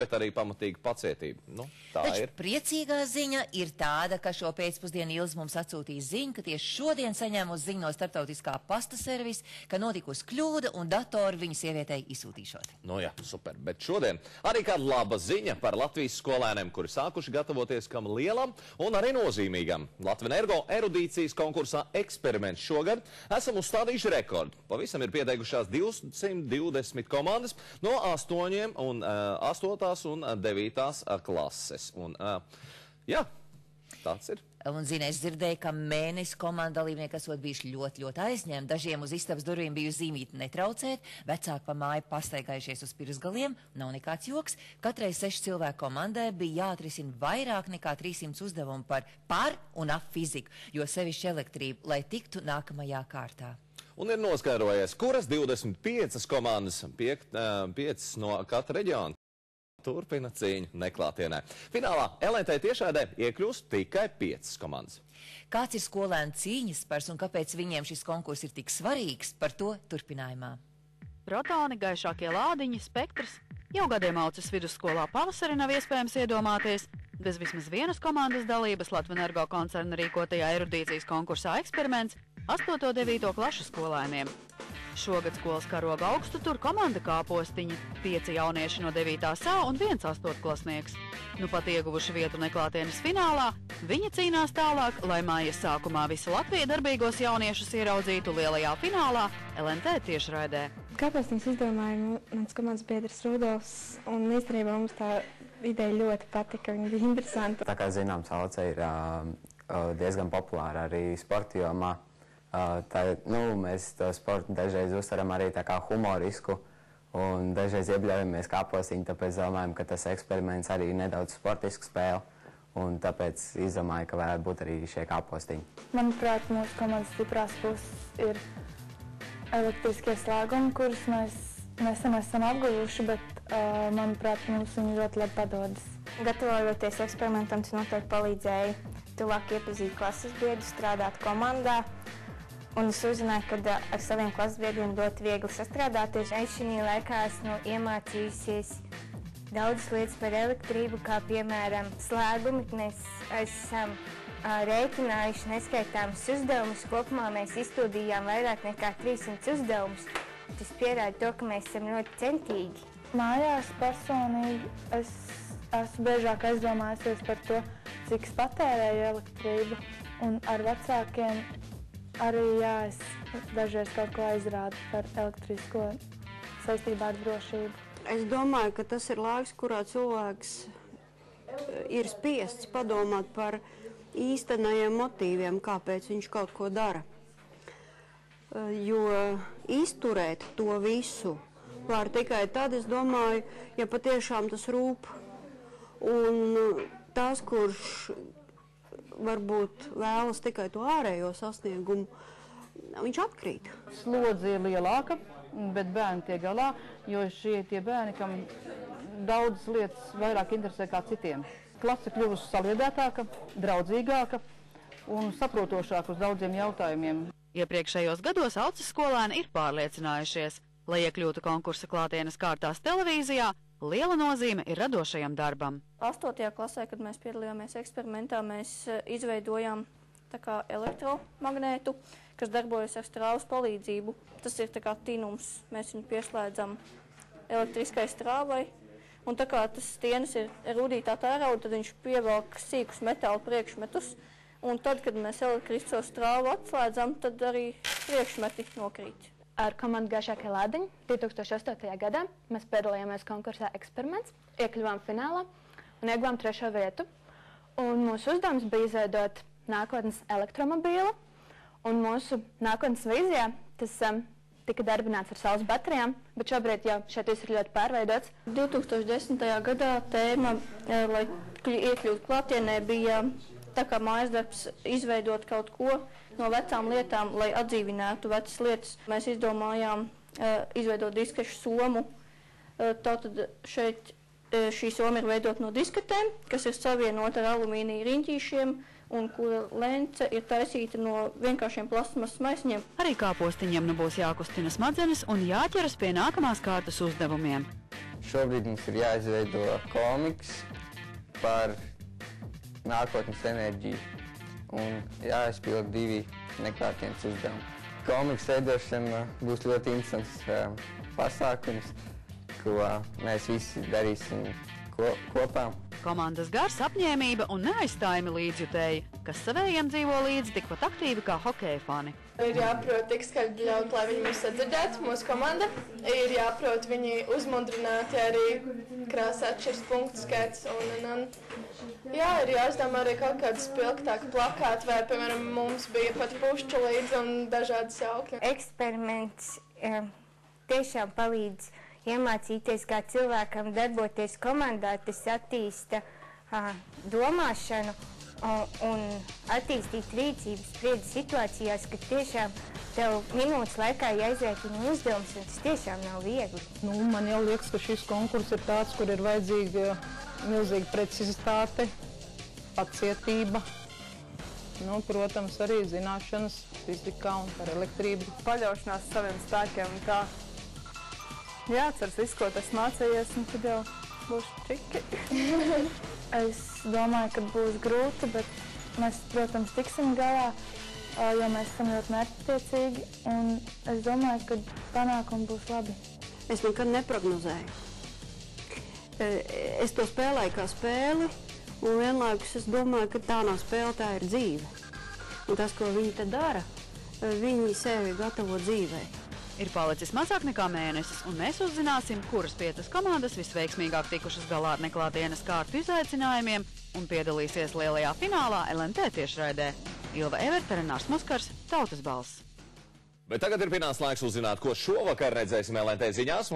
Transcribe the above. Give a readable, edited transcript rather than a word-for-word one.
bet arī pamatīga pacietība. Nu, tā Taču ir. priecīgā ziņa ir tāda, ka šo pēcpusdienu Ilze mums atsūtīja ziņu, ka tieši šodien saņēmusi ziņu no starptautiskā pasta servisa, ka notikusi kļūda un datoru viņa sievietei izsūtīšot. Nu jā, super. Bet šodien arī kāda laba ziņa par Latvijas skolēniem, kuri sākuši gatavoties kam lielam un arī nozīmīgam. Latvenergo erudīcijas konkursā eksperiments šogad esam uzstādījuši rekordu. Pavisam ir pieteikušās 220 komandas no 8. un 9. klases. Un, jā, tāds ir. Un, zini, es dzirdēju, ka mēnesi komandu dalībnieki esot bijuši ļoti aizņemti. Dažiem uz istabas durvīm biju zīmīti netraucēt, vecāki pa māju pastaigājušies uz pirksgaliem, nav nekāds joks. Katrai 6 cilvēku komandai bija jāatrisina vairāk nekā 300 uzdevumu par un ap fiziku, jo sevišķi elektrību, lai tiktu nākamajā kārtā. Un ir noskaidrojies, kuras 25 komandas, 5 no katra reģiona, turpina cīņu neklātienē. Finālā LNT tiešraidē iekļūst tikai 5 komandas. Kāds ir skolēnu cīņas spars un kāpēc viņiem šis konkurss ir tik svarīgs, par to turpinājumā. Protoni, gaišākie lādiņi, spektrs. Jau gadiem aucis vidusskolā pavasari nav iespējams iedomāties. Bez vismaz vienas komandas dalības Latvenergo koncerna rīkotajā erudīcijas konkursā eksperiments 8. un 9. klašu skolēniem. Šogad skolas karoga augstu tur komanda kāpostiņi, 5 jaunieši no 9. A un 1 8-klasnieks. Nu pat ieguvuši vietu neklātienes finālā, viņi cīnās tālāk, lai mājas sākumā visa Latvija darbīgos jauniešus ieraudzītu lielajā finālā LNT tiešraidē. Kāpēc mums izdomāja mans komandas biedrs Rudolfs, un īstenībā mums tā ideja ļoti patika, viņa bija interesanta. Tā kā zināms, Alce ir diezgan populāra arī sporta jomā. Mēs to sportu dažreiz uztveram arī tā kā humorisku un dažreiz iebļaujamies kāpostiņu, tāpēc domājam, ka tas eksperiments arī ir nedaudz sportisks spēle un tāpēc izdomāju, ka varētu būt arī šie kāpostiņi. Manuprāt, mūsu komandas stiprās puses ir elektriskie slēgumi, kurus mēs nesen esam apguvuši, bet, manuprāt, mums viņi ļoti labi padodas. Gatavojoties eksperimentam, tas noteikti palīdzēja tuvāk iepazīt klases biedrus, strādāt komandā. Un es uzzināju, ka ar saviem klases biedriem ļoti viegli sastrādāties. Es šī laikā esmu iemācījusies daudzas lietas par elektrību, kā piemēram slēgumi. Mēs esam rēķinājuši neskaitāmus uzdevumus. Kopumā mēs izpildījām vairāk nekā 300 uzdevumus. Tas pierāda to, ka mēs esam ļoti centīgi. Mājās personīgi es esmu biežāk aizdomājusies par to, cik es patērēju elektrību. Un ar vecākiem arī, es dažreiz kaut ko aizrādu par elektrisko saistībā ar drošību. Es domāju, ka tas ir laiks, kurā cilvēks ir spiests padomāt par īstenajiem motīviem, kāpēc viņš kaut ko dara. Jo izturēt to visu var tikai tad, es domāju, ja patiešām tas rūp. Un tas, kurš varbūt vēlas tikai to ārējo sasniegumu, viņš atkrīt. Slodze ir lielāka, bet bērni tiek galā, jo tie bērni, kam daudzas lietas vairāk interesē kā citiem. Klase kļuvusi saliedētāka, draudzīgāka un saprotošāka uz daudziem jautājumiem. Iepriekšējos gados Alces skolēni ir pārliecinājušies, lai iekļūtu konkursa klātienes kārtās televīzijā, liela nozīme ir radošajam darbam. 8. klasē, kad mēs piedalījāmies eksperimentā, mēs izveidojām tā kā elektromagnētu, kas darbojas ar strāvas palīdzību. Tas ir tā kā tinums. Mēs viņu pieslēdzam elektriskai strāvai. Un tā kā tas stienis ir rudītā tērauda, tad viņš pievelk sīkus metāla priekšmetus. Un tad, kad mēs elektrisko strāvu atslēdzam, tad arī priekšmeti nokrīt. Ar komandu Gaišākie lādiņi 2008. gadā mēs piedalījāmies konkursā eksperiments, iekļuvām finālā un ieguvām 3. vietu. Un mūsu uzdevums bija izveidot nākotnes elektromobīlu, un mūsu nākotnes vīzijā tas tika darbināts ar saules baterijām, bet šobrīd jau šeit viss ir ļoti pārveidots. 2010. gadā tēma, lai iekļūt klātienē, bija tā kā mājas darbs izveidot kaut ko no vecām lietām, lai atdzīvinātu vecas lietas. Mēs izdomājām izveidot diskešu somu. Tātad šeit šī soma ir veidot no disketēm, kas ir savienota ar alumīnija riņķīšiem, un kura lence ir taisīta no vienkāršiem plasmasas maisiņiem. Arī kāpostiņiem būs jākustina smadzenes un jāķeras pie nākamās kārtas uzdevumiem. Šobrīd mums ir jāizveido komiks par nākotnes enerģiju un jāizpild 2 nekārtienas uzdevumi. Komiks veidošana būs ļoti interesants pasākums, ko mēs visi darīsim kopā. Komandas gars, apņēmība un neaizstājami līdzjutēji, kas savējiem dzīvo līdzi tikpat aktīvi kā hokeja fani. Ir jāprot tik skaļi ļaut, lai viņi mūs sadzirdētu, mūsu komanda. Ir jāprot viņi uzmundrināti arī krāsā atšķirs punktu skaits. Jā, ir jāuzdomā arī kaut kādi spilgtāki plakāti, vai, piemēram, mums bija pat pušķu līdzi un dažādi saukļi. Eksperiments tiešām palīdz iemācīties, kā cilvēkam darboties komandā, tas attīsta domāšanu un attīstīt rīcības spriedzi situācijās, kad tiešām tev minūtes laikā jāizrēķina uzdevums, un tas tiešām nav viegli. Man jau liekas, ka šis konkurss ir tāds, kur ir vajadzīga milzīga precizitāte, pacietība, protams, arī zināšanas fizikā un par elektrību. Paļaušanās saviem spēkiem un tā. Jāatceras visu, ko tas mācījies, un tad jau būs čiki. Es domāju, ka būs grūti, bet mēs, protams, tiksim galā, jo mēs esam ļoti mērķtiecīgi, un es domāju, ka panākumi būs labi. Es nekad neprognozēju. Es to spēlēju kā spēli, un vienlaikus es domāju, ka tā nav spēle, tā ir dzīve. Un tas, ko viņi te dara, viņi sevi gatavo dzīvei. Ir palicis mazāk nekā mēnesis, un mēs uzzināsim, kuras 5 komandas visveiksmīgāk tikušas galā ar neklātienes kārtu izaicinājumiem un piedalīsies lielajā finālā LNT tiešraidē. Ilva Everta, Renārs Muskars, Tautas balss. Bet tagad ir pienācis laiks uzzināt, ko šovakar redzēsim LNT ziņās.